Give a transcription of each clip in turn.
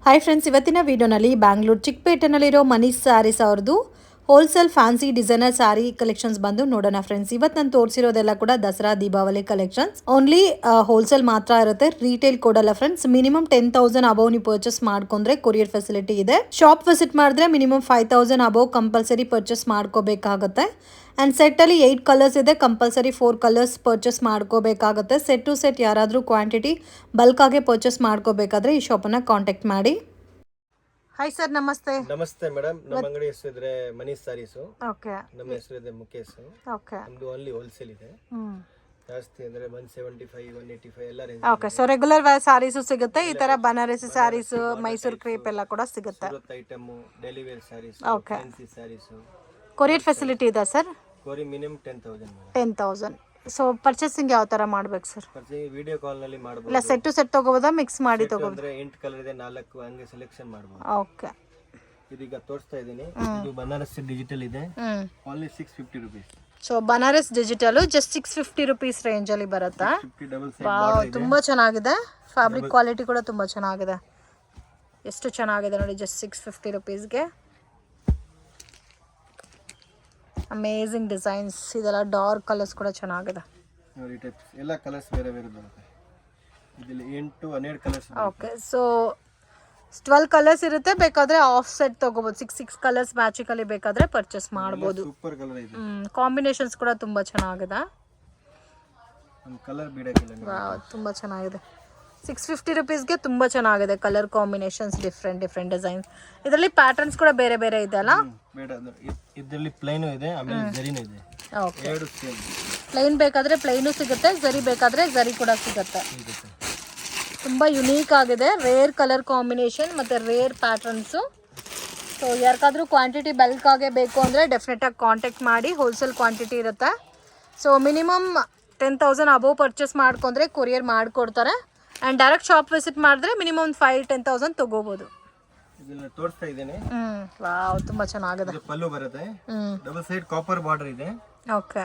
Hi friends, ಇವತ್ತಿನ ವಿಡಿಯೋನಲ್ಲಿ ಬ್ಯಾಂಗ್ಳೂರು ಚಿಕ್ಕಪೇಟೆನಲ್ಲಿರೋ ಮನೀಶ್ ಸ್ಯಾರೀಸ್ ಅವ್ರದ್ದು wholesale fancy designer sari collections ಬಂದು ನೋಡೋಣ ಫ್ರೆಂಡ್ಸ್. ಇವತ್ತು ನಾನು ತೋರಿಸಿರೋದೆಲ್ಲ ಕೂಡ Dasara Deepavali collections. Only wholesale ಮಾತ್ರ ಇರುತ್ತೆ, ರೀಟೇಲ್ ಕೊಡಲ್ಲ ಫ್ರೆಂಡ್ಸ್. ಮಿನಿಮಮ್ 10,000 ಅಬೌವ್ ನೀವು ಪರ್ಚೇಸ್ ಮಾಡ್ಕೊಂಡ್ರೆ ಕೊರಿಯರ್ ಫೆಸಿಲಿಟಿ ಇದೆ. ಶಾಪ್ ವಿಸಿಟ್ ಮಾಡಿದ್ರೆ ಮಿನಿಮಮ್ 5,000 ಅಬೌವ್ ಕಂಪಲ್ಸರಿ ಪರ್ಚೇಸ್ ಮಾಡ್ಕೋಬೇಕಾಗುತ್ತೆ. ಆ್ಯಂಡ್ ಸೆಟ್ಟಲ್ಲಿ 8 ಕಲರ್ಸ್ ಇದೆ, ಕಂಪಲ್ಸರಿ 4 ಕಲರ್ಸ್ ಪರ್ಚೇಸ್ ಮಾಡ್ಕೋಬೇಕಾಗುತ್ತೆ. ಸೆಟ್ ಟು ಸೆಟ್ ಯಾರಾದರೂ ಕ್ವಾಂಟಿಟಿ ಬಲ್ಕಾಗೆ ಪರ್ಚೇಸ್ ಮಾಡ್ಕೋಬೇಕಾದ್ರೆ ಈ ಶಾಪನ್ನು ಕಾಂಟ್ಯಾಕ್ಟ್ ಮಾಡಿ. ಹಾಯ್ ಸರ್, ನಮಸ್ತೆ. ನಮಸ್ತೆ ಮೇಡಮ್. ನಮ್ಮ ಅಂಗಡಿ ಹೆಸರು ಇದ್ರೆ ಮನೀಶ್ ಸಾರೀಸು. ಓಕೆ. ನಮ್ಮ ಹೆಸರು ಇದೆ ಮುಖೇಶ್. ಓಕೆ. ನಮ್ದು ಓನ್ಲಿ ಹೋಲ್ಸೇಲ್ ಇದೆ. ಜಾಸ್ತಿ ಅಂದ್ರೆ 175 185 ಎಲ್ಲ range. Okay. So regular wear saris ಸಿಗುತ್ತೆ, ಈ ತರ ಬನಾರಸಿ ಸಾರೀಸ್, ಮೈಸೂರು ಕ್ರೇಪ್ ಎಲ್ಲ ಕೂಡ ಸಿಗುತ್ತೆ. Surat item, daily wear saris, okay. Fancy saris. Courier facility ಇದೆ ಸರ್? ಕೊರಿ ಮಿನಿಮಮ್ 10,000. 10,000. ಸೊ ಪರ್ಚೇಸಿಂಗ್ ಯಾವ ತರ ಮಾಡ್ಬೇಕು ಸರ್? ವಿಡಿಯೋ ಕಾಲ್ ನಲ್ಲಿ ಮಾಡಬಹುದು. ಇಲ್ಲ ಸೆಟ್ ಟು ಸೆಟ್ ತಗೋಬೋದಾ, ಮಿಕ್ಸ್ ಮಾಡಿ ತಗೋಬೋದಾ? ಅಂದ್ರೆ 8 ಕಲರ್ ಇದೆ, 4 ಹಂಗೆ ಸೆಲೆಕ್ಷನ್ ಮಾಡಬಹುದು. ಓಕೆ. ಇದೀಗ ತೋರಿಸ್ತಾ ಇದೀನಿ. ಇದು ಬನಾರಸಿ ಡಿಜಿಟಲ್ ಇದೆ, only 650 rupees. So Banaras digital just 650 rupees range ಅಲ್ಲಿ ಬರುತ್ತಾ? ತುಂಬಾ ಚೆನ್ನಾಗಿದೆ. ಫ್ಯಾಬ್ರಿಕ್ ಕ್ವಾಲಿಟಿ ಕೂಡ ತುಂಬಾ ಚೆನ್ನಾಗಿದೆ. ಎಷ್ಟು ಚೆನ್ನಾಗಿದೆ ನೋಡಿ, ಜಸ್ಟ್ 650 ರೂಪೀಸ್ಗೆ. Amazing designs. ಇದೆಲ್ಲ ಡಾರ್ಕ್ ಕಲರ್ಸ್ ಕೂಡ ಚೆನ್ನಾಗಿದೆ ನೋಡಿ. ಎಲ್ಲ ಕಲರ್ಸ್ ಬೇರೆ ಬೇರೆ ಬರುತ್ತೆ. ಇದರಲ್ಲಿ 8 12 ಕಲರ್ಸ್. ಓಕೆ. ಸೊ 12 ಕಲರ್ಸ್ ಇರುತ್ತೆ, ಬೇಕಾದ್ರೆ ಆಫ್ ಸೆಟ್ ತಗೋಬಹುದು. 6 ಕಲರ್ಸ್ ಮ್ಯಾಚಿಂಗ್ ಅಲ್ಲಿ ಬೇಕಾದ್ರೆ ಪರ್ಚೇಸ್ ಮಾಡಬಹುದು. ಸೂಪರ್ ಕಲರ್ ಇದೆ. ಕಾಂಬಿನೇಷನ್ಸ್ ಕೂಡ ತುಂಬಾ ಚೆನ್ನಾಗಿದೆ. ಒಂದು ಕಲರ್ ಬಿಡಕ್ಕಿಲ್ಲ. ವಾವ್, ತುಂಬಾ ಚೆನ್ನಾಗಿದೆ. 650 ರೂಪೀಸ್ಗೆ ತುಂಬಾ ಚೆನ್ನಾಗಿದೆ ಕಲರ್ ಕಾಂಬಿನೇಷನ್ಸ್, ಡಿಫ್ರೆಂಟ್ ಡಿಸೈನ್ಸ್. ಇದರಲ್ಲಿ ಪ್ಯಾಟರ್ನ್ಸ್ ಕೂಡ ಬೇರೆ ಬೇರೆ ಇದೆ ಅಲ್ಲ? ಬೇಡ, ಇದರಲ್ಲಿ ಪ್ಲೈನ್ ಇದೆ, ಆಮೇಲೆ ಜರಿನೂ ಇದೆ. ಓಕೆ. ಎರಡು ಸೇಮ್. ಪ್ಲೈನ್ ಬೇಕಾದ್ರೆ ಪ್ಲೈನು ಸಿಗುತ್ತೆ, ಜರಿ ಬೇಕಾದ್ರೆ ಜರಿ ಕೂಡ ಸಿಗುತ್ತೆ. ತುಂಬಾ ಯುನೀಕ್ ಆಗಿದೆ. ರೇರ್ ಕಲರ್ ಕಾಂಬಿನೇಷನ್ ಮತ್ತೆ ರೇರ್ ಪ್ಯಾಟರ್ನ್ಸು. ಸೊ ಯಾರಿಗಾದ್ರೂ ಕ್ವಾಂಟಿಟಿ ಬಲ್ಕ್ ಆಗೇ ಬೇಕು ಅಂದರೆ ಡೆಫಿನೆಟಾಗಿ ಕಾಂಟ್ಯಾಕ್ಟ್ ಮಾಡಿ. ಹೋಲ್ಸೇಲ್ ಕ್ವಾಂಟಿಟಿ ಇರುತ್ತೆ. ಸೊ ಮಿನಿಮಮ್ 10,000 ಅಬೋವ್ ಪರ್ಚೇಸ್ ಮಾಡ್ಕೊಂಡ್ರೆ ಕೊರಿಯರ್ ಮಾಡಿಕೊಡ್ತಾರೆ. ಆ್ಯಂಡ್ ಡೈರೆಕ್ಟ್ ಶಾಪ್ ವಿಸಿಟ್ ಮಾಡಿದ್ರೆ ಮಿನಿಮಮ್ 5,000-10,000 ತಗೋಬೋದು. ಇದನ್ನ ತೋರಿಸ್ತಾ ಇದ್ದೇನೆ. ವಾವ್, ತುಂಬಾ ಚೆನ್ನಾಗಿದೆ. ಇದು ಪಲ್ಲು ಬರುತ್ತೆ, ಡಬಲ್ ಸೈಡ್ ಕಾಪರ್ ಬಾರ್ಡರ್ ಇದೆ. ಓಕೆ.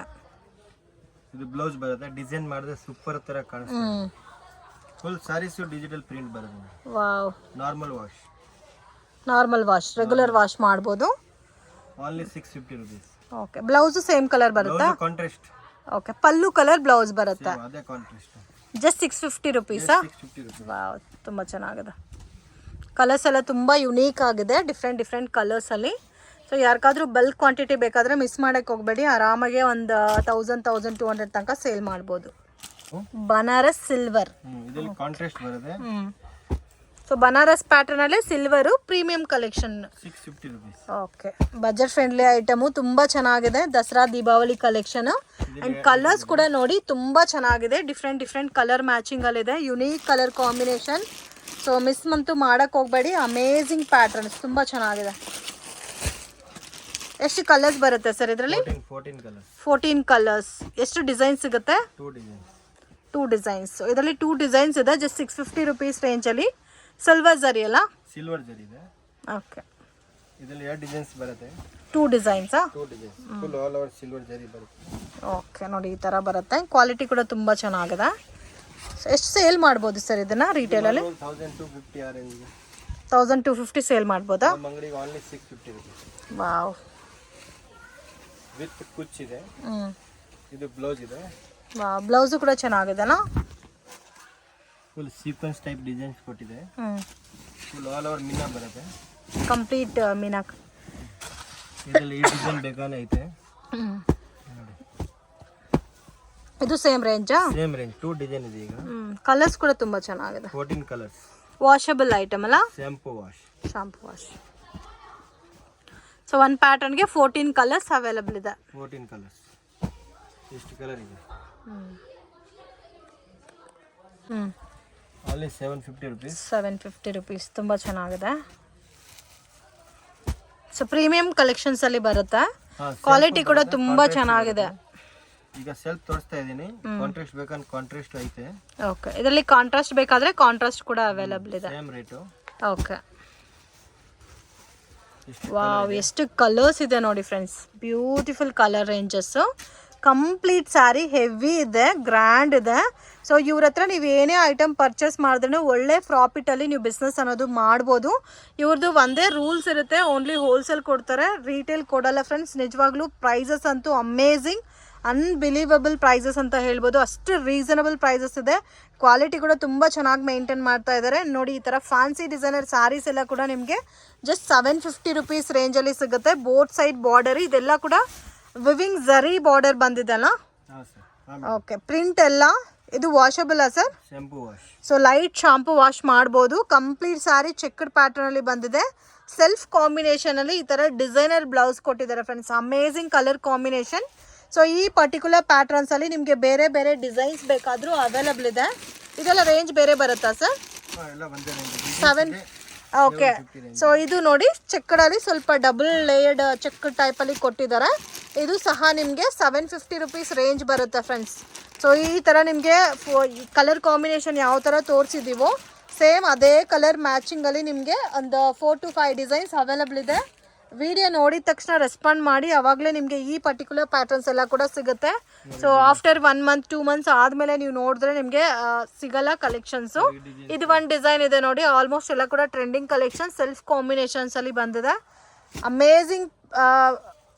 ಇದು ಬ್ಲೌಸ್ ಬರುತ್ತೆ. ಡಿಸೈನ್ ಮಾಡಿದ್ರೆ ಸೂಪರ್ ತರ ಕಾಣಿಸುತ್ತೆ. ಫುಲ್ ಸಾರೀಸ್ ಡಿಜಿಟಲ್ ಪ್ರಿಂಟ್ ಬರುತ್ತೆ. Wow. Normal wash, regular wash ಮಾಡ್ಬೋದು. Only 650 rupees. Okay. Blouse same colour ಬರುತ್ತಾ? Contrast. Okay. Pallu colour blouse ಬರುತ್ತೆ. ಅದೇ ಕಾಂಟ್ರಾಸ್ಟ್. ಜಸ್ಟ್ 650 ರೂಪೀಸಾ? ವಾವ್, ತುಂಬ ಚೆನ್ನಾಗಿದೆ. ಕಲರ್ಸ್ ಎಲ್ಲ ತುಂಬ ಯುನೀಕ್ ಆಗಿದೆ, ಡಿಫ್ರೆಂಟ್ ಕಲರ್ಸಲ್ಲಿ. ಸೊ ಯಾರಿಗಾದ್ರೂ ಬಲ್ಕ್ ಕ್ವಾಂಟಿಟಿ ಬೇಕಾದರೆ ಮಿಸ್ ಮಾಡೋಕ್ಕೆ ಹೋಗಬೇಡಿ. ಆರಾಮಾಗೆ ಒಂದು 1,200 ತನಕ ಸೇಲ್ ಮಾಡ್ಬೋದು. ಬನಾರಸ್ ಸಿಲ್ವರ್. ಇದರಲ್ಲಿ ಕಾಂಟ್ರಾಸ್ಟ್ ಬರುತ್ತೆ. ಸೊ ಬನಾರಸ್ ಪ್ಯಾಟರ್ನಲ್ಲಿ silver premium collection. 650 rupees. Okay. Budget friendly item, ತುಂಬ ಚೆನ್ನಾಗಿದೆ. Dasara Deepavali collection. And colours ಕೂಡ ನೋಡಿ ತುಂಬ ಚೆನ್ನಾಗಿದೆ. ಡಿಫ್ರೆಂಟ್ ಕಲರ್ ಮ್ಯಾಚಿಂಗಲ್ಲಿದೆ. Unique colour combination. So miss ಅಂತೂ ಮಾಡೋಕ್ಕೆ ಹೋಗಬೇಡಿ. ಅಮೇಝಿಂಗ್ ಪ್ಯಾಟರ್ನ್ಸ್, ತುಂಬ ಚೆನ್ನಾಗಿದೆ. ಎಷ್ಟು ಕಲರ್ಸ್ ಬರುತ್ತೆ ಸರ್ ಇದರಲ್ಲಿ? 14 ಕಲರ್ಸ್. ಎಷ್ಟು ಡಿಸೈನ್ ಸಿಗುತ್ತೆ? 2 ಡಿಸೈನ್ಸ್. ಇದರಲ್ಲಿ 2 ಡಿಸೈನ್ಸ್ ಇದೆ. ಜಸ್ಟ್ 650 ರೂಪೀಸ್ ರೇಂಜಲ್ಲಿ. ಸಿಲ್ವರ್ ಜರಿ ಅಲ್ಲ? ಸಿಲ್ವರ್ ಜರಿ ಇದೆ. ಓಕೆ. ಇದರಲ್ಲಿ 2 ಡಿಸೈನ್ಸ್ ಬರುತ್ತೆ. 2 ಡಿಸೈನ್ಸಾ? 2 designs. Full all over silver ಜರಿ ಬರುತ್ತೆ. ಓಕೆ. ನೋಡಿ ಈ ಥರ ಬರುತ್ತೆ. ಕ್ವಾಲಿಟಿ ಕೂಡ ತುಂಬ ಚೆನ್ನಾಗಿದೆ. ಎಷ್ಟು ಸೇಲ್ ಮಾಡ್ಬೋದು ಸರ್ ಇದನ್ನ ರೀಟೇಲಲ್ಲಿ? 1,250 ಆ ರೇಂಜ್. 1,250 ಸೇಲ್ ಮಾಡ್ಬೋದಾ? ನಮ್ಮ ಅಂಗಡಿಗೆ ಓನ್ಲಿ 650 ರೂಪೀಸ್. ವಾವ್. ವಿತ್ ಕುಚ್ ಇದೆ. ಇದು ಬ್ಲೌಸ್ ಇದೆ. ವಾವ್, ಬ್ಲೌಸು ಕೂಡ ಚೆನ್ನಾಗಿದೆನಾ? ಫುಲ್ ಸೀಕ್ವೆನ್ಸ್ ಟೈಪ್ ಡಿಸೈನ್ಸ್ ಕೊಟ್ಟಿದೆ. ಫುಲ್ ಆಲ್ ಓವರ್ ಮೀನಾ ಬರುತ್ತೆ. ಕಂಪ್ಲೀಟ್ ಮೀನಾಕ್. ಇದರಲ್ಲಿ ಈ ಡಿಸೈನ್ ಬೇಕಾನೆ ಐತೆ. ಇದು ಸೇಮ್ ರೇಂಜಾ? Same range. 2 ಡಿಸೈನ್ ಇದೆ ಈಗ. ಕಲರ್ಸ್ ಕೂಡ ತುಂಬಾ ಚೆನ್ನಾಗಿದೆ. 14 ಕಲರ್ಸ್. ವಾಷಬಲ್ ಐಟಮ್ ಅಲ್ಲ? Shampoo wash. ಸೊ ಒಂದು ಪ್ಯಾಟರ್ನ್ಗೆ 14 ಕಲರ್ಸ್ ಅವೈಲಬಲ್ ಇದೆ. 14 ಕಲರ್ಸ್. ಎಷ್ಟು ಕಲರ್ ಇದೆ? Only 750 rupees. 750 ರೂಪೀಸ್. ತುಂಬ ಚೆನ್ನಾಗಿದೆ. ಸೊ ಪ್ರೀಮಿಯಂ ಕಲೆಕ್ಷನ್ಸ್ ಅಲ್ಲಿ ಬರುತ್ತೆ. ಕ್ವಾಲಿಟಿ ಕೂಡ ತುಂಬಾ ಚೆನ್ನಾಗಿದೆ. ಈಗ ಸೆಲ್ಫ್ ತೋರಿಸ್ತಾ ಇದ್ದೀನಿ. ಕಾಂಟ್ರಾಸ್ಟ್ ಬೇಕಂದ್ರೆ ಕಾಂಟ್ರಾಸ್ಟ್ ಐತೆ. ಓಕೆ. ಇದರಲ್ಲಿ ಕಾಂಟ್ರಾಸ್ಟ್ ಬೇಕಾದ್ರೆ ಕಾಂಟ್ರಾಸ್ಟ್ ಕೂಡ ಅವೈಲಬಲ್ ಇದೆ. Same rate. ಓಕೆ. ವಾವ್, ಎಷ್ಟು ಕಲರ್ಸ್ ಇದೆ ನೋಡಿ friends. Beautiful colour ranges. Complete sari heavy ಇದೆ, ಗ್ರ್ಯಾಂಡ್ ಇದೆ. ಸೊ ಇವ್ರ ಹತ್ರ ನೀವು ಏನೇ ಐಟಮ್ ಪರ್ಚೇಸ್ ಮಾಡಿದ್ರೂ ಒಳ್ಳೆ ಪ್ರಾಫಿಟಲ್ಲಿ ನೀವು ಬಿಸ್ನೆಸ್ ಅನ್ನೋದು ಮಾಡ್ಬೋದು. ಇವ್ರದ್ದು ಒಂದೇ ರೂಲ್ಸ್ ಇರುತ್ತೆ, ಓನ್ಲಿ ಹೋಲ್ಸೇಲ್ ಕೊಡ್ತಾರೆ, ರೀಟೇಲ್ ಕೊಡಲ್ಲ ಫ್ರೆಂಡ್ಸ್. ನಿಜವಾಗ್ಲೂ ಪ್ರೈಸಸ್ ಅಂತೂ ಅಮೇಝಿಂಗ್, ಅನ್ಬಿಲೀವಬಲ್ ಪ್ರೈಸಸ್ ಅಂತ ಹೇಳ್ಬೋದು. ಅಷ್ಟು ರೀಸನಬಲ್ ಪ್ರೈಸಸ್ ಇದೆ. ಕ್ವಾಲಿಟಿ ಕೂಡ ತುಂಬ ಚೆನ್ನಾಗಿ ಮೇಂಟೈನ್ ಮಾಡ್ತಾ ಇದ್ದಾರೆ. ನೋಡಿ ಈ ಥರ ಫ್ಯಾನ್ಸಿ ಡಿಸೈನರ್ ಸ್ಯಾರೀಸ್ ಎಲ್ಲ ಕೂಡ ನಿಮಗೆ ಜಸ್ಟ್ 750 ರುಪೀಸ್ ರೇಂಜಲ್ಲಿ ಸಿಗುತ್ತೆ. ಬೋತ್ ಸೈಡ್ ಬಾರ್ಡರ್, ಇದೆಲ್ಲ ಕೂಡ ವಿವಿಂಗ್ ಝರಿ ಬಾರ್ಡರ್ ಬಂದಿದೆಲ್ಲ. ಓಕೆ, ಪ್ರಿಂಟ್ ಎಲ್ಲ ಇದು washable sir? Shampoo wash. So light shampoo wash ಮಾಡ್ಬೋದು. ಕಂಪ್ಲೀಟ್ ಸ್ಯಾರಿ ಚೆಕ್ಡ್ ಪ್ಯಾಟರ್ನ್ ಅಲ್ಲಿ ಬಂದಿದೆ. ಸೆಲ್ಫ್ ಕಾಂಬಿನೇಷನ್ ಅಲ್ಲಿ ಈ ತರ ಡಿಸೈನರ್ ಬ್ಲೌಸ್ ಕೊಟ್ಟಿದ್ದಾರೆ friends. Amazing colour combination. So ಈ ಪರ್ಟಿಕ್ಯುಲರ್ ಪ್ಯಾಟರ್ನ್ಸ್ ಅಲ್ಲಿ ನಿಮಗೆ ಬೇರೆ ಬೇರೆ ಡಿಸೈನ್ಸ್ ಬೇಕಾದರೂ ಅವೈಲಬಲ್ ಇದೆ. ಇದೆಲ್ಲ ರೇಂಜ್ ಬೇರೆ ಬರುತ್ತಾ ಸರ್? 7. ಓಕೆ, ಸೊ ಇದು ನೋಡಿ ಚೆಕ್ಕಡಲ್ಲಿ ಸ್ವಲ್ಪ ಡಬಲ್ ಲೇಯರ್ಡ್ ಚೆಕ್ ಟೈಪಲ್ಲಿ ಕೊಟ್ಟಿದ್ದಾರೆ. ಇದು ಸಹ ನಿಮಗೆ 750 ರುಪೀಸ್ ರೇಂಜ್ ಬರುತ್ತೆ ಫ್ರೆಂಡ್ಸ್. ಸೊ ಈ ಥರ ನಿಮಗೆ ಕಲರ್ ಕಾಂಬಿನೇಷನ್ ಯಾವ ಥರ ತೋರಿಸಿದ್ದೀವೋ ಸೇಮ್ ಅದೇ ಕಲರ್ ಮ್ಯಾಚಿಂಗಲ್ಲಿ ನಿಮಗೆ ಒಂದು 4 to 5 ಡಿಸೈನ್ಸ್ ಅವೈಲಬಲ್ ಇದೆ. ವಿಡಿಯೋ ನೋಡಿದ ತಕ್ಷಣ ರೆಸ್ಪಾಂಡ್ ಮಾಡಿ, ಆವಾಗಲೇ ನಿಮಗೆ ಈ ಪರ್ಟಿಕ್ಯುಲರ್ ಪ್ಯಾಟರ್ನ್ಸ್ ಎಲ್ಲ ಕೂಡ ಸಿಗುತ್ತೆ. ಸೊ ಆಫ್ಟರ್ 1 month 2 months ಆದಮೇಲೆ ನೀವು ನೋಡಿದ್ರೆ ನಿಮಗೆ ಸಿಗಲ್ಲ ಕಲೆಕ್ಷನ್ಸು. ಇದು ಒಂದು ಡಿಸೈನ್ ಇದೆ ನೋಡಿ, ಆಲ್ಮೋಸ್ಟ್ ಎಲ್ಲ ಕೂಡ ಟ್ರೆಂಡಿಂಗ್ ಕಲೆಕ್ಷನ್, ಸೆಲ್ಫ್ ಕಾಂಬಿನೇಷನ್ಸಲ್ಲಿ ಬಂದಿದೆ. Amazing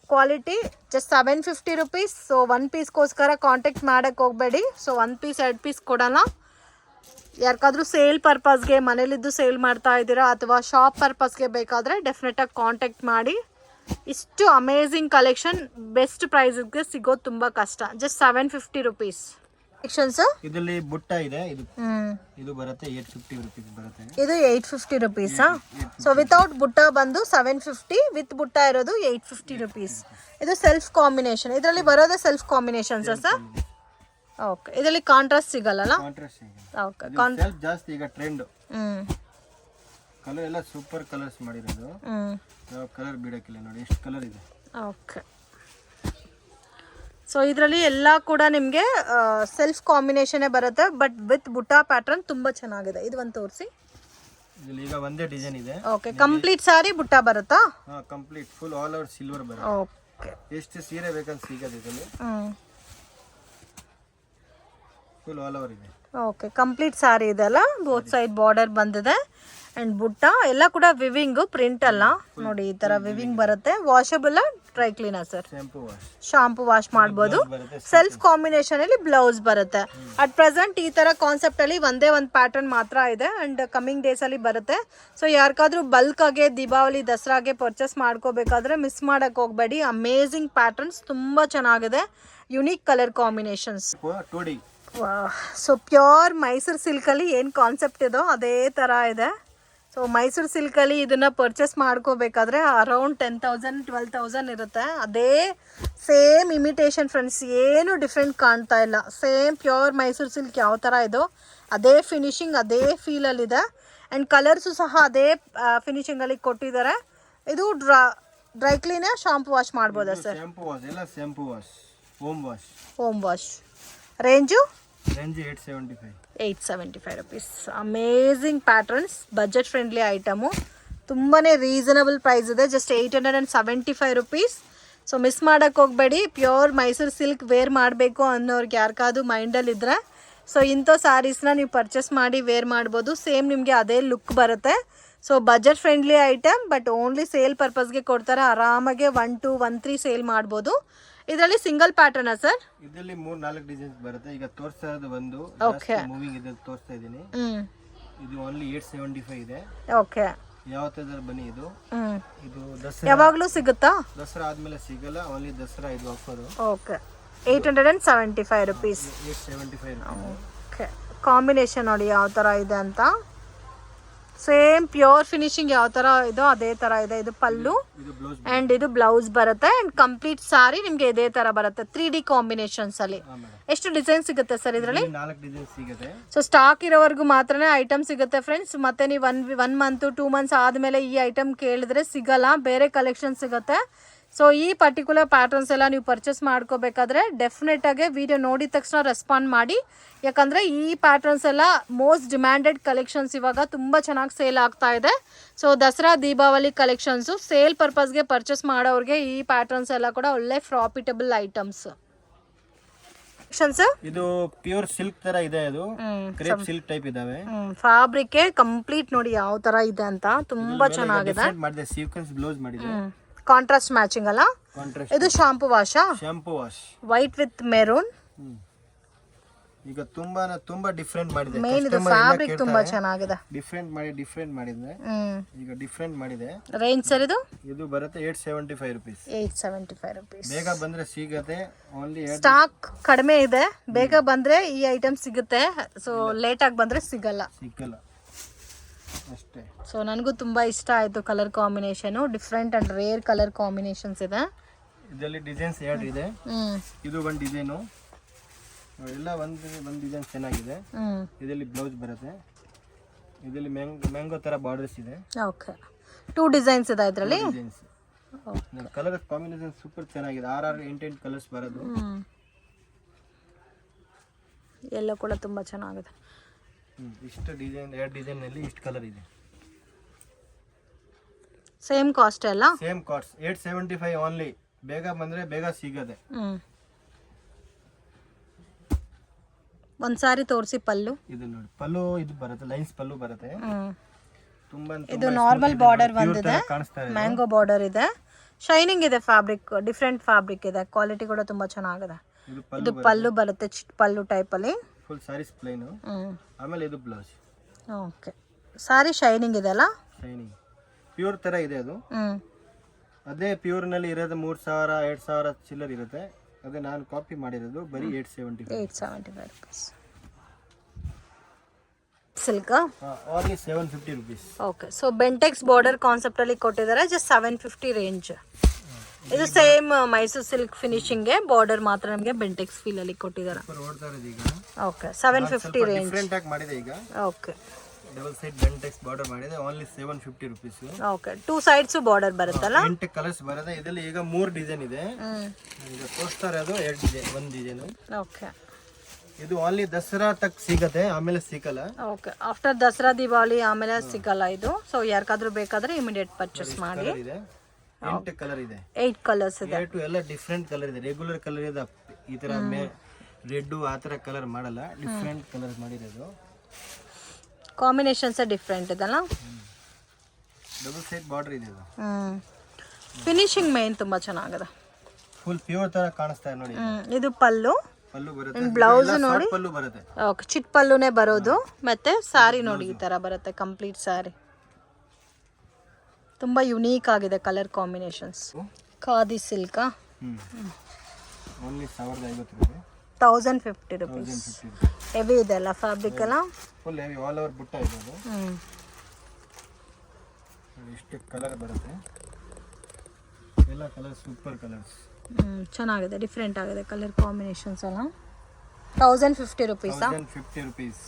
quality, just 750 rupees. So 1 ಪೀಸ್ಗೋಸ್ಕರ ಕಾಂಟ್ಯಾಕ್ಟ್ ಮಾಡೋಕ್ಕೆ ಹೋಗಬೇಡಿ. ಸೊ 1 ಪೀಸ್ 2 ಪೀಸ್ ಕೊಡೋಣ. ಯಾರಿಗಾದ್ರೂ ಸೇಲ್ ಪರ್ಪಸ್ಗೆ ಮನೇಲಿದ್ದು ಸೇಲ್ ಮಾಡ್ತಾ ಇದ್ದೀರಾ ಅಥವಾ ಶಾಪ್ ಪರ್ಪಸ್ಗೆ ಬೇಕಾದರೆ ಡೆಫಿನೆಟಾಗಿ ಕಾಂಟ್ಯಾಕ್ಟ್ ಮಾಡಿ. ಇಷ್ಟು ಅಮೇಝಿಂಗ್ ಕಲೆಕ್ಷನ್ ಬೆಸ್ಟ್ ಪ್ರೈಸ್ಗೆ ಸಿಗೋದು ತುಂಬ ಕಷ್ಟ. Just 750 rupees collections. ಇದರಲ್ಲಿ ಬುಟ್ಟ ಇದೆ, ಇದು ಬರುತ್ತೆ 850 ರುಪೀಸ್ ಬರುತ್ತೆ. ಇದು 850 ರುಪೀಸಾ? ಸೊ ವಿತೌಟ್ ಬುಟ್ಟ ಬಂದು 750, ವಿತ್ ಬುಟ್ಟ ಇರೋದು 850 ರುಪೀಸ್. ಇದು ಸೆಲ್ಫ್ ಕಾಂಬಿನೇಷನ್. ಇದರಲ್ಲಿ ಬರೋದೇ ಸೆಲ್ಫ್ ಕಾಂಬಿನೇಷನ್ಸಾ ಸರ್? ಓಕೆ, ಇದರಲ್ಲಿ ಕಾಂಟ್ರಾಸ್ಟ್ ಸಿಗಲ್ಲ? ಓಕೆ, ಕಾಂಟ್ರಾಸ್ಟ್ ಜಾಸ್ತಿ ಈಗ ಟ್ರೆಂಡ್. ಕಲರ್ ಎಲ್ಲ ಸೂಪರ್ ಕಲರ್ಸ್ ಮಾಡಿರೋದು. ಯಾವ ಕಲರ್ ಬಿಡಕ್ಕಿಲ್ಲ ನೋಡಿ, ಎಷ್ಟು ಕಲರ್ ಇದೆ. ಓಕೆ, ಸೊ ಇದರಲ್ಲಿ ಎಲ್ಲ ಕೂಡ ನಿಮಗೆ ಸೆಲ್ಫ್ ಕಾಂಬಿನೇಷನ್ನೇ ಬರುತ್ತೆ, ಬಟ್ ವಿತ್ ಬುಟಾ ಪ್ಯಾಟರ್ನ್ ತುಂಬ ಚೆನ್ನಾಗಿದೆ. ಇದು ಒಂದು ತೋರಿಸಿ. ಇಲ್ಲಿ ಈಗ ಒಂದೇ ಡಿಸೈನ್ ಇದೆ. ಓಕೆ, ಕಂಪ್ಲೀಟ್ ಸಾರಿ ಬುಟ್ಟ ಬರುತ್ತಾ? ಹಾ, complete full all over silver ಬರುತ್ತೆ. ಓಕೆ, ಎಷ್ಟು ಸೀರೆ ಬೇಕಂತ ಸಿಗೋದು ಇದರಲ್ಲಿ. ಫುಲ್ ಆಲ್ ಓವರ್ ಇದೆ. ಓಕೆ, ಕಂಪ್ಲೀಟ್ ಸಾರಿ ಇದೆಲ್ಲ, ಬೋತ್ ಸೈಡ್ ಬಾರ್ಡರ್ ಬಂದಿದೆ ಅಂಡ್ ಬುಟ್ಟ ಎಲ್ಲ ಕೂಡ ವಿವಿಂಗ್, ಪ್ರಿಂಟ್ ಅಲ್ಲ ನೋಡಿ, ಈ ತರ ವಿವಿಂಗ್ ಬರುತ್ತೆ. Washable, dry cleaner sir? Shampoo wash ಮಾಡ್ಬೋದು. ಸೆಲ್ಫ್ ಕಾಂಬಿನೇಷನ್ ಅಲ್ಲಿ ಬ್ಲೌಸ್ ಬರುತ್ತೆ. ಅಟ್ ಪ್ರೆಸೆಂಟ್ ಈ ತರ ಕಾನ್ಸೆಪ್ಟ್ ಅಲ್ಲಿ ಒಂದೇ ಒಂದು ಪ್ಯಾಟರ್ನ್ ಮಾತ್ರ ಇದೆ ಅಂಡ್ ಕಮಿಂಗ್ ಡೇಸ್ ಅಲ್ಲಿ ಬರುತ್ತೆ. ಸೊ ಯಾರಿಗಾದ್ರೂ ಬಲ್ಕ್ ಆಗಿ ದೀಪಾವಳಿ ದಸರಾಗೆ ಪರ್ಚೇಸ್ ಮಾಡ್ಕೋಬೇಕಾದ್ರೆ ಮಿಸ್ ಮಾಡಕ್ ಹೋಗ್ಬೇಡಿ. ಅಮೇಝಿಂಗ್ ಪ್ಯಾಟರ್ನ್ಸ್, ತುಂಬಾ ಚೆನ್ನಾಗಿದೆ. Unique colour combinations. So pure Mysore ಸಿಲ್ಕಲ್ಲಿ ಏನು ಕಾನ್ಸೆಪ್ಟ್ ಇದೋ ಅದೇ ಥರ ಇದೆ. ಸೊ ಮೈಸೂರು ಸಿಲ್ಕಲ್ಲಿ ಇದನ್ನು ಪರ್ಚೇಸ್ ಮಾಡ್ಕೋಬೇಕಾದ್ರೆ ಅರೌಂಡ್ 10,000 12,000 ಇರುತ್ತೆ. ಅದೇ ಸೇಮ್ ಇಮಿಟೇಷನ್ ಫ್ರೆಂಡ್ಸ್, ಏನು ಡಿಫ್ರೆಂಟ್ ಕಾಣ್ತಾ ಇಲ್ಲ. ಸೇಮ್ ಪ್ಯೂರ್ ಮೈಸೂರು ಸಿಲ್ಕ್ ಯಾವ ಥರ ಇದೋ ಅದೇ ಫಿನಿಶಿಂಗ್, ಅದೇ ಫೀಲಲ್ಲಿದೆ. ಆ್ಯಂಡ್ ಕಲರ್ಸು ಸಹ ಅದೇ ಫಿನಿಶಿಂಗಲ್ಲಿ ಕೊಟ್ಟಿದ್ದಾರೆ. ಇದು ಡ್ರೈ ಕ್ಲೀನ್, ಶಾಂಪೂ ವಾಶ್ ಮಾಡ್ಬೋದಾ sir? Home wash. Range 875 rupees. Amazing patterns, budget friendly item, ತುಂಬಾ ರೀಸನಬಲ್ ಪ್ರೈಸ್ ಇದೆ. Just 875 rupees. ಸೊ ಮಿಸ್ ಮಾಡೋಕ್ಕೆ ಹೋಗಬೇಡಿ. ಪ್ಯೂರ್ ಮೈಸೂರು ಸಿಲ್ಕ್ ವೇರ್ ಮಾಡಬೇಕು ಅನ್ನೋರ್ಗೆ ಯಾರಿಗಾದ್ರೂ ಮೈಂಡಲ್ಲಿದ್ದರೆ ಸೊ ಇಂಥ ಸ್ಯಾರೀಸ್ನ ನೀವು ಪರ್ಚೇಸ್ ಮಾಡಿ ವೇರ್ ಮಾಡ್ಬೋದು. ಸೇಮ್ ನಿಮಗೆ ಅದೇ ಲುಕ್ ಬರುತ್ತೆ. So budget friendly item, but only sale ಪರ್ಪಸ್ಗೆ ಕೊಡ್ತಾರೆ. ಆರಾಮಾಗೆ 1 2 1 3 ಸೇಲ್ ಮಾಡ್ಬೋದು. ಇದರಲ್ಲಿ ಸಿಂಗಲ್ ಪ್ಯಾಟರ್ನ್ ಸರ್? ಇದರಲ್ಲಿ 3-4 ಡಿಸೈನ್ಸ್ ಬರುತ್ತೆ. ಈಗ ತೋರಿಸ್ತಾ ಇರೋದು ಒಂದು ಮೂವಿಂಗ್ ಇದೆ, ತೋರಿಸ್ತಾ ಇದ್ದೀನಿ. ಇದು ಓನ್ಲಿ 875 ಇದೆ. ಓಕೆ, ಯಾವತ್ತಾದ್ರೂ ಬನ್ನಿ. ಇದು ದಸರಾ ಯಾವಾಗಲೂ ಸಿಗುತ್ತಾ? ದಸರಾ ಆದ್ಮೇಲೆ ಸಿಗಲ್ಲ, ಓನ್ಲಿ ದಸರಾ ಇದು offer. Okay, 875 rupees. 875. Okay, combination ನೋಡಿ ಯಾವ ಥರ ಇದೆ ಅಂತ. ಸೇಮ್ ಪ್ಯೂರ್ ಫಿನಿಶಿಂಗ್ ಯಾವ ಥರ ಇದೋ ಅದೇ ಥರ ಇದೆ. ಇದು ಪಲ್ಲು ಆ್ಯಂಡ್ ಇದು ಬ್ಲೌಸ್ ಬರುತ್ತೆ. ಆ್ಯಂಡ್ ಕಂಪ್ಲೀಟ್ ಸಾರಿ ನಿಮಗೆ ಇದೇ ಥರ ಬರುತ್ತೆ 3D ಕಾಂಬಿನೇಷನ್ಸ್ ಅಲ್ಲಿ. ಎಷ್ಟು ಡಿಸೈನ್ ಸಿಗುತ್ತೆ ಸರ್ ಇದರಲ್ಲಿ? 4 ಡಿಸೈನ್ ಸಿಗುತ್ತೆ. ಸೊ ಸ್ಟಾಕ್ ಇರೋವರೆಗೂ ಮಾತ್ರನೇ ಐಟಮ್ ಸಿಗುತ್ತೆ ಫ್ರೆಂಡ್ಸ್. ಮತ್ತೆ ನೀವು 1 month 2 months ಆದಮೇಲೆ ಈ ಐಟಮ್ ಕೇಳಿದ್ರೆ ಸಿಗಲ್ಲ, ಬೇರೆ ಕಲೆಕ್ಷನ್ ಸಿಗುತ್ತೆ. ಸೊ ಈ ಪರ್ಟಿಕ್ಯುಲರ್ ಪ್ಯಾಟರ್ನ್ಸ್ ಎಲ್ಲ ನೀವು ಪರ್ಚೇಸ್ ಮಾಡ್ಕೋಬೇಕಾದ್ರೆ ಡೆಫಿನೆಟಾಗಿ ವಿಡಿಯೋ ನೋಡಿದ ತಕ್ಷಣ ರೆಸ್ಪಾಂಡ್ ಮಾಡಿ. ಯಾಕಂದರೆ ಈ ಪ್ಯಾಟರ್ನ್ಸ್ ಎಲ್ಲ ಮೋಸ್ಟ್ ಡಿಮ್ಯಾಂಡೆಡ್ ಕಲೆಕ್ಷನ್ಸ್, ಇವಾಗ ತುಂಬ ಚೆನ್ನಾಗಿ ಸೇಲ್ ಆಗ್ತಾ ಇದೆ. So Dasara Deepavali collections sale ಪರ್ಪಸ್ಗೆ ಪರ್ಚೇಸ್ ಮಾಡೋರಿಗೆ ಈ ಪ್ಯಾಟರ್ನ್ಸ್ ಎಲ್ಲ ಕೂಡ ಒಳ್ಳೆ ಪ್ರಾಫಿಟಬಲ್ ಐಟಮ್ಸ್. ಕಲೆಕ್ಷನ್ಸ್. ಇದು ಪ್ಯೂರ್ ಸಿಲ್ಕ್ ತರ ಇದೆ, ಅದು ಕ್ರೇಪ್ ಸಿಲ್ಕ್ ಟೈಪ್ ಇದಾವೆ. ಫ್ಯಾಬ್ರಿಕ್ ಕಂಪ್ಲೀಟ್ ನೋಡಿ ಯಾವ ತರ ಇದೆ ಅಂತ, ತುಂಬಾ ಚೆನ್ನಾಗಿದೆ. ಮಾಡಿದೆ ಸೀಕ್ವೆನ್ಸ್ ಬ್ಲೌಸ್ ಮಾಡಿದೆ, ಕಾಂಟ್ರಾಸ್ಟ್ ಮ್ಯಾಚಿಂಗ್ ಅಲ್ಲ. ಇದು shampoo wash white with maroon. ಈಗ ತುಂಬಾ ಡಿಫರೆಂಟ್ ಮಾಡಿದೆ. ಮೇನ್ ಇದು ಫ್ಯಾಬ್ರಿಕ್ ತುಂಬಾ ಚೆನ್ನಾಗಿದೆ. ಡಿಫರೆಂಟ್ ಮಾಡಿದೆ. ಈಗ ಡಿಫರೆಂಟ್ ಮಾಡಿದೆ. ರೇಂಜ್ ಸರ್ ಇದು ಬರುತ್ತೆ 875 ರುಪೀಸ್. 875 ರುಪೀಸ್. ಬೇಗ ಬಂದ್ರೆ ಸಿಗುತ್ತೆ. ಓನ್ಲಿ ಸ್ಟಾಕ್ ಕಡಿಮೆ ಇದೆ, ಬೇಗ ಬಂದ್ರೆ ಈ ಐಟಮ್ ಸಿಗುತ್ತೆ. ಸೊ ಲೇಟ್ ಆಗಿ ಬಂದ್ರೆ ಸಿಗಲ್ಲ ಅಷ್ಟೇ. ಸೊ ನನಗೂ ತುಂಬಾ ಇಷ್ಟ ಆಯ್ತು colour combination. Different and rare colour combinations ಇದೆ. ಇದರಲ್ಲಿ ಡಿಸೈನ್ಸ್ 2 ಇದೆ. ಇದು ಒಂದು ಡಿಸೈನು, ಎಲ್ಲ ಒಂದು ಡಿಸೈನ್ ಚೆನ್ನಾಗಿದೆ. ಇದರಲ್ಲಿ ಬ್ಲೌಸ್ ಬರುತ್ತೆ. ಇದರಲ್ಲಿ ಮ್ಯಾಂಗೋ ತರ ಬಾರ್ಡರ್ಸ್ ಇದೆ. ಓಕೆ, 2 ಡಿಸೈನ್ಸ್ ಇದೆ ಇದರಲ್ಲಿ. ಕಲರ್ ಕಾಂಬಿನೇಷನ್ ಸೂಪರ್ ಚೆನ್ನಾಗಿದೆ. 6 ಕಲರ್ಸ್ ಬರೋದು. ಎಲ್ಲ ಕೂಡ ತುಂಬಾ ಚೆನ್ನಾಗಿದೆ. ಇಷ್ಟು ಡಿಸೈನ್ 2 ಡಿಸೈನ್ ನಲ್ಲಿ ಇಷ್ಟು ಕಲರ್ ಇದೆ. ಸೇಮ್ ಕಾಸ್ಟ್ ಅಲ್ಲ? Same cost 875 only. ಬೇಗ ಬಂದ್ರೆ ಬೇಗ ಸಿಗದೆ. ಒಂದ್ ಸಾರಿ ತೋರಿಸಿ ಪಲ್ಲು. ಇದು ನೋಡಿ ಪಲ್ಲು, ಇದು ಬರುತ್ತೆ ಲೈನ್ಸ್ ಪಲ್ಲು ಬರುತ್ತೆ. ತುಂಬಾ ಇದು ನಾರ್ಮಲ್ ಬಾರ್ಡರ್ ಬಂದಿದೆ, ಮ್ಯಾಂಗೋ ಬಾರ್ಡರ್ ಇದೆ, ಶೈನಿಂಗ್ ಇದೆ, ಫ್ಯಾಬ್ರಿಕ್ ಡಿಫರೆಂಟ್ ಫ್ಯಾಬ್ರಿಕ್ ಇದೆ, ಕ್ವಾಲಿಟಿ ಕೂಡ ತುಂಬಾ ಚೆನ್ನಾಗಿದೆ. ಇದು ಪಲ್ಲು ಬರುತ್ತೆ, ಚಿಟ್ ಪಲ್ಲು ಟೈಪ್ ಅಲ್ಲಿ. Full saris plain. ಆಮೇಲೆ ಇದು ಬ್ಲೌಸ್. ಓಕೆ, ಸಾರಿ ಶೈನಿಂಗ್ ಇದೆ ಅಲ್ಲ? ಶೈನಿಂಗ್ ಪ್ಯೂರ್ ತರ ಇದೆ ಅದು. ಅದೇ ಪ್ಯೂರ್ ನಲ್ಲಿ ಇರೋದು 3000 2000 ಚಿಲ್ಲರ್ ಇರುತ್ತೆ. ಅದೇ ನಾನು ಕಾಪಿ ಮಾಡಿರೋದು ಬರೀ 875 rupees. Silk only 750 rupees. Okay, so Bentex border concept ಅಲ್ಲಿ ಕೊಟ್ಟಿದ್ದಾರೆ. Just 750 range. ಇದು ಸೇಮ್ ಮೈಸೂರು ಸಿಲ್ಕ್ ಫಿನಿಶಿಂಗ್ ಗೆ ಬಾರ್ಡರ್ ಮಾತ್ರ ನಮಗೆ ಬೆಂಟೆಕ್ಸ್ ಫೀಲ್ ಅಲ್ಲಿ ಕೊಟ್ಟಿದ್ದಾರೆ. Okay, 750 range. ಡಿಫರೆಂಟ್ ಆಗಿ ಮಾಡಿದೆ ಈಗ. Okay, double side Bentex border ಮಾಡಿದೆ. Only 750 rupees. Okay, 2 sides border ಬರುತ್ತಲ್ಲ? 8 ಕಲರ್ಸ್ ಬರುತ್ತೆ. ಇದರಲ್ಲಿ ಈಗ 3 ಡಿಸೈನ್ ಇದೆ. ಈಗ ತೋರಿಸ್ತಾ ಇರೋದು 2 ಡಿಸೈನ್, 1 ಡಿಸೈನ್. ಓಕೆ, ಇದು ಓನ್ಲಿ ದಸರಾ ತಕ್ ಸಿಗುತ್ತೆ, ಆಮೇಲೆ ಸಿಗಲ್ಲ. ಓಕೆ, ಆಫ್ಟರ್ ದಸರಾ ದಿವಾಲಿ ಆಮೇಲೆ ಸಿಗಲ್ಲ ಇದು. ಸೊ ಯಾರಿಗಾದ್ರೂ ಬೇಕಾದ್ರೆ ಇಮಿಡಿಯೇಟ್ ಪರ್ಚೇಸ್ ಮಾಡಿ. 8 ಕಲರ್ ಇದೆ, 8 ಕಲರ್ಸ್ ಇದೆ. ಎಲ್ಲ ಡಿಫರೆಂಟ್ ಕಲರ್ ಇದೆ. ರೆಗ್ಯುಲರ್ ಕಲರ್ ಇದೆ, ಈ ತರ ರೆಡ್ ಆ ತರ ಕಲರ್ ಮಾಡಲ್ಲ. ಡಿಫರೆಂಟ್ ಕಲರ್ ಮಾಡಿರೋದು. ಕಾಂಬಿನೇಷನ್ಸ್ ಡಿಫರೆಂಟ್ ಇದಲ್ಲ. ಡಬಲ್ ಸೈಡ್ ಬಾರ್ಡರ್ ಇದೆ ಇದು. ಫಿನಿಶಿಂಗ್ ಮೇನ್ ತುಂಬಾ ಚೆನ್ನಾಗಿದೆ. ಫುಲ್ ಪ್ಯೂರ್ ತರ ಕಾಣಿಸ್ತಾ ಇದೆ ನೋಡಿ. ಇದು ಪಲ್ಲು ಬರುತ್ತೆ. ಬ್ಲೌಸ್ ನೋಡಿ ಪಲ್ಲು ಬರುತ್ತೆ. ಓಕೆ, ಚಿಟ್ ಪಲ್ಲುನೇ ಬರೋದು. ಮತ್ತೆ ಸಾರಿ ನೋಡಿ ಈ ತರ ಬರುತ್ತೆ, ಕಂಪ್ಲೀಟ್ ಸಾರಿ. ತುಂಬಾ ಯುನೀಕ್ ಆಗಿದೆ colour combinations. Khadi silk only 1050 ರೂಪಾಯಿ. 1050 ರುಪೀಸ್. ಹೆವಿ ಇದೆ ಅಲ್ಲ ಫ್ಯಾಬ್ರಿಕ್ ಎಲ್ಲ? ಫುಲ್ ಹೆವಿ ಆಲ್ ಓವರ್ ಬುಟ್ಟ ಇದೆ ಅದು. ಇಷ್ಟು ಕಲರ್ ಬರುತ್ತೆ. ಎಲ್ಲ ಕಲರ್ ಸೂಪರ್ ಕಲರ್ಸ್. ಚೆನ್ನಾಗಿದೆ, ಡಿಫರೆಂಟ್ ಆಗಿದೆ ಕಲರ್ ಕಾಂಬಿನೇಷನ್ಸ್ ಎಲ್ಲ. 1050 ರುಪೀಸ್. 1050 ರುಪೀಸ್.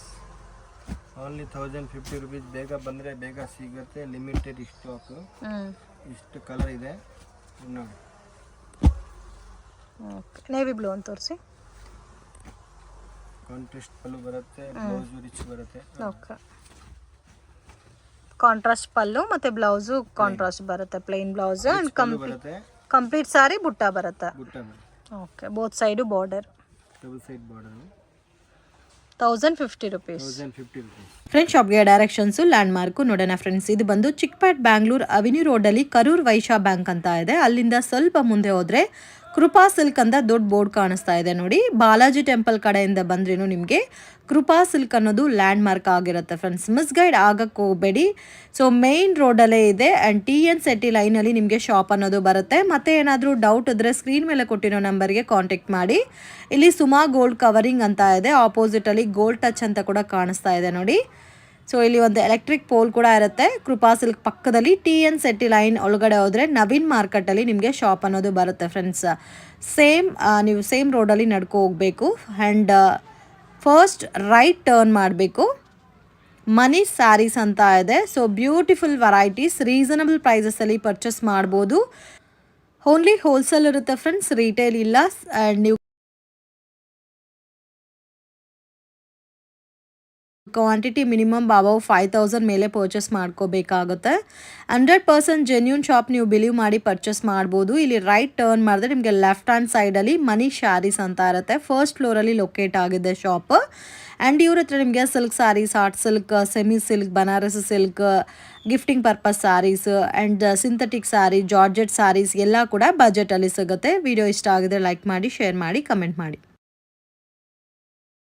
Only 1050 rupees. ಬೇಗ ಬಂದರೆ ಬೇಗ ಸಿಗುತ್ತೆ. Limited stock. ಇಷ್ಟು ಕಲರ್ ಇದೆ ನೋಡಿ. ಓಕೆ, ನೇವಿ ಬ್ಲೂ ಅಂತ ತೋರಿಸಿ. ಕಾಂಟ್ರಾಸ್ಟ್ ಪಲ್ಲು ಬರುತ್ತೆ, ಬ್ಲೌಸ್ ರಿಚ್ ಬರುತ್ತೆ. ಓಕೆ, ಕಾಂಟ್ರಾಸ್ಟ್ ಪಲ್ಲು ಮತ್ತೆ ಬ್ಲೌಸ್ ಕಾಂಟ್ರಾಸ್ಟ್ ಬರುತ್ತೆ, ಪ್ಲೇನ್ ಬ್ಲೌಸ್ ಅಂಡ್ ಕಂಪ್ಲೀಟ್ ಸಾರಿ ಬುಟ್ಟ ಬರುತ್ತೆ. Okay, both side border. Double side border. 1050 rupees. Friends, ಶಾಪ್ಗೆ ಡೈರೆಕ್ಷನ್ಸು ಲ್ಯಾಂಡ್ ಮಾರ್ಕು ನೋಡೋಣ ಫ್ರೆಂಡ್ಸ್. ಇದು ಬಂದು ಚಿಕ್ಪೇಟ್ ಬ್ಯಾಂಗ್ಳೂರ್ ಅವೆನ್ಯೂ ರೋಡಲ್ಲಿ ಕರೂರ್ ವೈಶ್ಯ ಬ್ಯಾಂಕ್ ಅಂತ ಇದೆ. ಅಲ್ಲಿಂದ ಸ್ವಲ್ಪ ಮುಂದೆ ಹೋದರೆ ಕೃಪಾ ಸಿಲ್ಕ್ ಅಂತ ದೊಡ್ಡ ಬೋರ್ಡ್ ಕಾಣಿಸ್ತಾ ಇದೆ ನೋಡಿ. ಬಾಲಾಜಿ ಟೆಂಪಲ್ ಕಡೆಯಿಂದ ಬಂದ್ರೇನು ನಿಮಗೆ ಕೃಪಾ ಸಿಲ್ಕ್ ಅನ್ನೋದು ಲ್ಯಾಂಡ್ ಮಾರ್ಕ್ ಆಗಿರುತ್ತೆ ಫ್ರೆಂಡ್ಸ್. ಮಿಸ್ಗೈಡ್ ಆಗಕ್ಕೆ ಹೋಗಬೇಡಿ. ಸೊ ಮೇನ್ ರೋಡಲ್ಲೇ ಇದೆ. ಆ್ಯಂಡ್ TN City ಲೈನಲ್ಲಿ ನಿಮಗೆ ಶಾಪ್ ಅನ್ನೋದು ಬರುತ್ತೆ. ಮತ್ತೆ ಏನಾದರೂ ಡೌಟ್ ಇದ್ದರೆ ಸ್ಕ್ರೀನ್ ಮೇಲೆ ಕೊಟ್ಟಿರೋ ನಂಬರ್ಗೆ ಕಾಂಟ್ಯಾಕ್ಟ್ ಮಾಡಿ. ಇಲ್ಲಿ ಸುಮಾ ಗೋಲ್ಡ್ ಕವರಿಂಗ್ ಅಂತ ಇದೆ. ಆಪೋಸಿಟಲ್ಲಿ ಗೋಲ್ಡ್ ಟಚ್ ಅಂತ ಕೂಡ ಕಾಣಿಸ್ತಾ ಇದೆ ನೋಡಿ. ಸೊ ಇಲ್ಲಿ ಒಂದು ಎಲೆಕ್ಟ್ರಿಕ್ ಪೋಲ್ ಕೂಡ ಇರುತ್ತೆ. ಕೃಪಾ ಸಿಲ್ಕ್ ಪಕ್ಕದಲ್ಲಿ TN City ಲೈನ್ ಒಳಗಡೆ ಹೋದರೆ ನವೀನ್ ಮಾರ್ಕೆಟಲ್ಲಿ ನಿಮಗೆ ಶಾಪ್ ಅನ್ನೋದು ಬರುತ್ತೆ ಫ್ರೆಂಡ್ಸ್. ನೀವು ಸೇಮ್ ರೋಡಲ್ಲಿ ನಡ್ಕೊ ಹೋಗಬೇಕು. ಆ್ಯಂಡ್ ಫಸ್ಟ್ ರೈಟ್ ಟರ್ನ್ ಮಾಡಬೇಕು. ಮನಿ ಸ್ಯಾರೀಸ್ ಅಂತ ಇದೆ. ಸೊ ಬ್ಯೂಟಿಫುಲ್ ವೆರೈಟೀಸ್ ರೀಸನಬಲ್ ಪ್ರೈಸಸಲ್ಲಿ ಪರ್ಚೇಸ್ ಮಾಡ್ಬೋದು. ಓನ್ಲಿ ಹೋಲ್ಸೇಲ್ ಇರುತ್ತೆ ಫ್ರೆಂಡ್ಸ್, ರಿಟೇಲ್ ಇಲ್ಲ. ಆ್ಯಂಡ್ ನೀವು ಕ್ವಾಂಟಿಟಿ ಮಿನಿಮಮ್ ಅಬೌವ್ 5000 ಮೇಲೆ ಪರ್ಚೇಸ್ ಮಾಡ್ಕೋಬೇಕಾಗುತ್ತೆ. 100% ಜೆನ್ಯೂನ್ ಶಾಪ್, ನೀವು ಬಿಲೀವ್ ಮಾಡಿ ಪರ್ಚೇಸ್ ಮಾಡ್ಬೋದು. ಇಲ್ಲಿ ರೈಟ್ ಟರ್ನ್ ಮಾಡಿದ್ರೆ ನಿಮಗೆ ಲೆಫ್ಟ್ ಹ್ಯಾಂಡ್ ಸೈಡಲ್ಲಿ ಮನೀಶ್ ಸ್ಯಾರೀಸ್ ಅಂತ ಇರುತ್ತೆ. ಫಸ್ಟ್ ಫ್ಲೋರಲ್ಲಿ ಲೊಕೇಟ್ ಆಗಿದೆ ಶಾಪ್. ಆ್ಯಂಡ್ ಇವ್ರ ಹತ್ರ ನಿಮಗೆ silk saris, art silk, semi silk, Banaras silk, gifting purpose saris and synthetic sari, georgette saris ಎಲ್ಲ ಕೂಡ ಬಜೆಟಲ್ಲಿ ಸಿಗುತ್ತೆ. ವಿಡಿಯೋ ಇಷ್ಟ ಆಗಿದ್ರೆ ಲೈಕ್ ಮಾಡಿ, ಶೇರ್ ಮಾಡಿ, ಕಮೆಂಟ್ ಮಾಡಿ.